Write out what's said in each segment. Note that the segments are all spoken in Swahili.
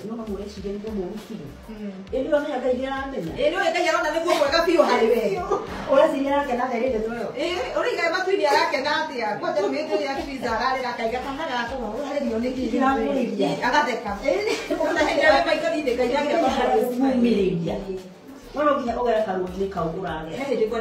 no more she didn't go more with you. If you don't have a year, you know, I don't have a few highway. Or as you cannot get it. Only I must be a cannot. What the middle is I got a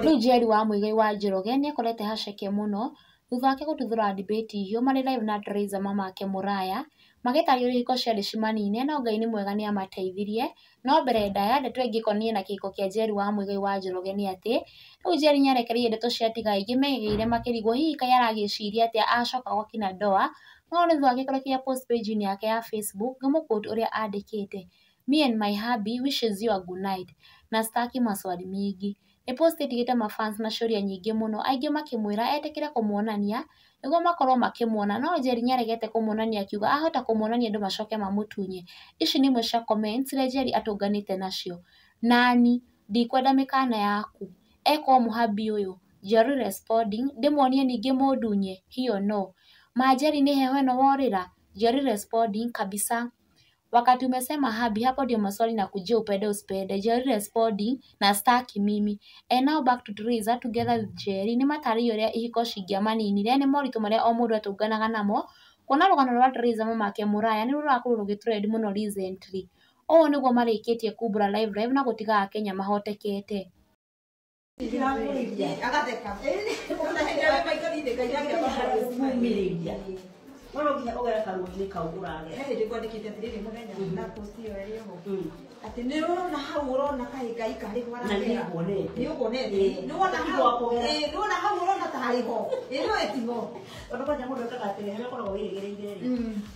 Riu Jerry wa Muigai wa Njoroge ni akorete haceke muno thutha wake gututhura debate hiyo mari live na Teresa mama ake Muraya magitario hiko ciari cimanine no Ngai ni mwega ni amateithirie no mbere ndaya ndeto ingikonie na kiko kia Jerry wa Muigai wa Njoroge ni ati riu Jerry nyarekereirie ndeto cia tiga ingi megeire makirigwo hihi kai aragiciria atia acoka gwa kina Ndoa no thutha wake kurekia post page ni yake ya Facebook ngumuquote uria andikite me and my hubby wishes you a good night na staki maswali mingi e post itigite mafans na shoria nyingi muno aingi makimwira etekire kumuonania niguo makorwo makimuona no Jerry nyaregete kumuonania akiuga ahota kumuonania ndu macoke mamutunye ici ni imwe cia comments iria Jerry atunganite nacio nani ndikwenda mikana yaku eko muhabi uyu Jerry responding ndimuonie ningi mundunye hiyo no ma Jerry ni heho eno worira Jerry responding kabisa wakati umesema habi hapo ndio maswali na kujia upende usipende Jerry responding na staki mimi and now back to Teresa together with Jerry ni matari yoria ihiko cigia manini ria ni moritu maria o mundu atunganaga namo kuona rugano rwa Teresa mama ake Muraya ni rurakorwo rugitrend muno recently o niguo marikitie kumbura live na gutiga Akenya mahotekete Bueno, que ogera karuni kaugurage. Ndiko ndikite muthenya na post iyo iriho. Ati ni rona hau urona kahiga ikari kwaragera. Ni ugonete. Ni wona hau. Ni wona hau urona ta hariho. Ino etigo. Ona kwa jamu ndoka gatene he koragwo wiregereire.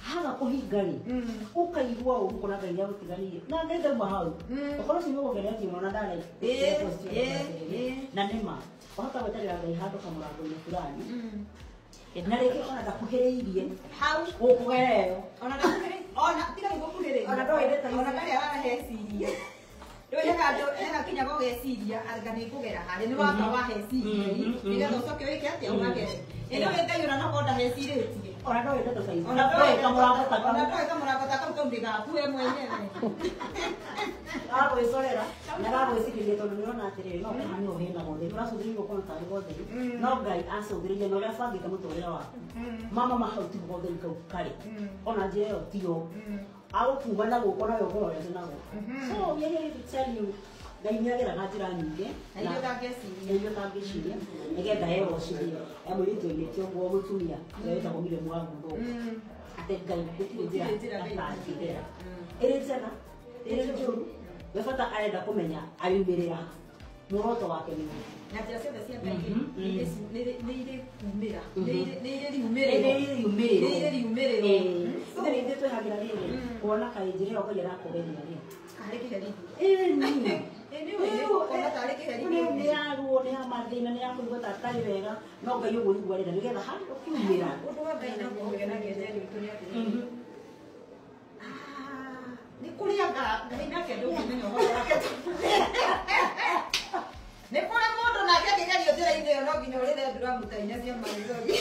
Haga kuhingari. Ukaigwa uko na ngai yagutigani. Na ngende mahau. Okoro simo gogeria kimo na ndare. Na nema. Wahata wetarira ngai handu kamurango ni fulani. Nareke ona ndakuhereirie hau ukugerero ona ndakuhereirie ona tiga gukuhereirie ona ndoendete ona kare araheciria ndoye kando ena kinya gogeciria anga ni kugera hande ni waka waheciria nigetha ucoke wike atia ugagere ino ngai ona no konda heciritie ona ndoendete saizi ona ndoye kamurango taka utondiga kuwe mwenyewe agwicorera naragwicikirie tondu niona atiriri no kahani uhina gothe uracuthirio kono tari gothe no Ngai acuthirie no uria bangite muturira waku mama mahauti gothe kau kari ona njira iyo tio agukuma na guko nayo gorete nago so we here to tell you Ngai niageraga njira nyingi na iyo tangiciria nigetha egocirie emwiritie tiongo mutumia wetagwo mire mwangu ndo ate Ngai gutire njira atangirira iri njega iri njuru wefata arenda kumenya ayumirira muroto wake ni na njira ciothe cia Ngai ni iri kumira ni iri riumiriro ithiri ndi twihagira riri kuona kai njira iyo kugera kugeria ri kari kiherithio ni yaruo ni amathina ni yakuigua tatari wega no Ngai uguo niguo arenda nigetha hari ukiumira undu wa Ngai na kugenagia Jerry tu ni atiri ni kurianga Ngai nake ndumenya uhoro wake ni kuri mundu nake akigerio njira-ini iyo no nginya urire ndura mutainya cia marigogi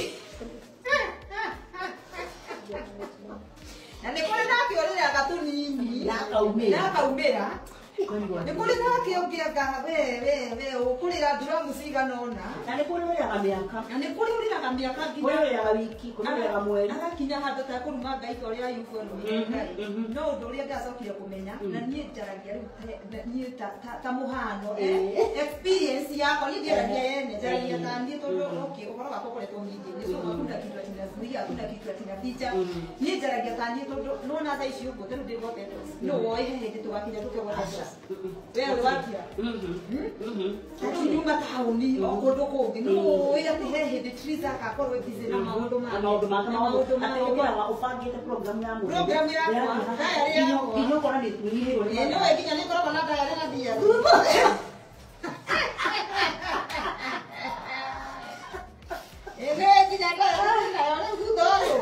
na ni kuri nake urire agatunini na akaumira ni kuri nake ungianga we ukurira ndura mucigana ona na ni kuri uriraga miaka na ni kuri uriraga miaka nginya uriraga wiki kuri uriraga mweri agakinya handu ta kuruma Ngai ta uria yuko no undu uria ndacokire kumenya na nie njaragia nie ta muhano experience yakwa ni ndiragia yene njaragia ta nie tondu uhoro wako kuretwo nyingi ni so hakuna kitu atinazuia hakuna kitu atinaficha nie njaragia ta nie tondu nona tha ici uguo tondu ndigotete no woe hindi tugakinya tukegotete wewe wakia nyuma tauni okundu kungi no ira tihe hindi Teresa akakorwo busy na maundu ma ufangite program ya mu kinyo kora ni tunyihirwo ni no ekinya ni korwo na dayari na dia kinya dayari gudoro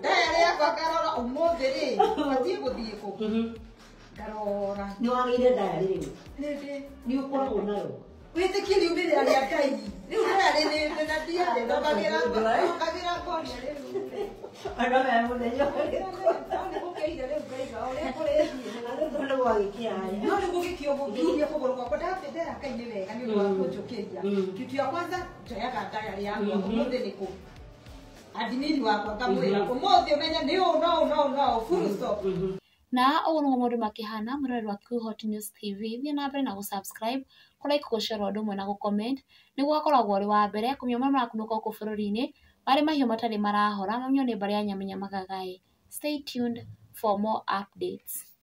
dayari yakwa karora umuthi ri batie guthie ku karora ni wagire dayari ri ni ukoragwo nayo witikie riumirira ria Ngai riu dayari ni na dia ndokagira ngoria riu ana me muthenya ni kukeire riu Ngai ga uria kurethia no agĩkĩaya no nĩ gũgĩkio gũkiumia kũgũrũ gwakwa ndambendera Ngai nĩ wega nĩ ũndũ wa kũnjũkĩria kitu ya kwanza njoyaga ngayarĩ yakwa ũmũthĩ nĩ kũ admin wakwa ngamwĩra ũmũthĩ ũmenye nĩ ũũ no full stop. Na ũguo nĩguo maũndũ makĩhana mũrori wa Q-Hot News TV, thiĩ na mbere na gũ-subscribe, kũlike, gũshare ũndũ ũmwe na gũ-comment nĩguo akoragwo ũrĩ wa mbere kũmenya marĩa marakunũka gũkũ bũrũri-inĩ marĩ mahiũ matarĩ marahora mamio nĩ mbarĩ ya Nyamĩnyamagaga. Stay tuned for more updates.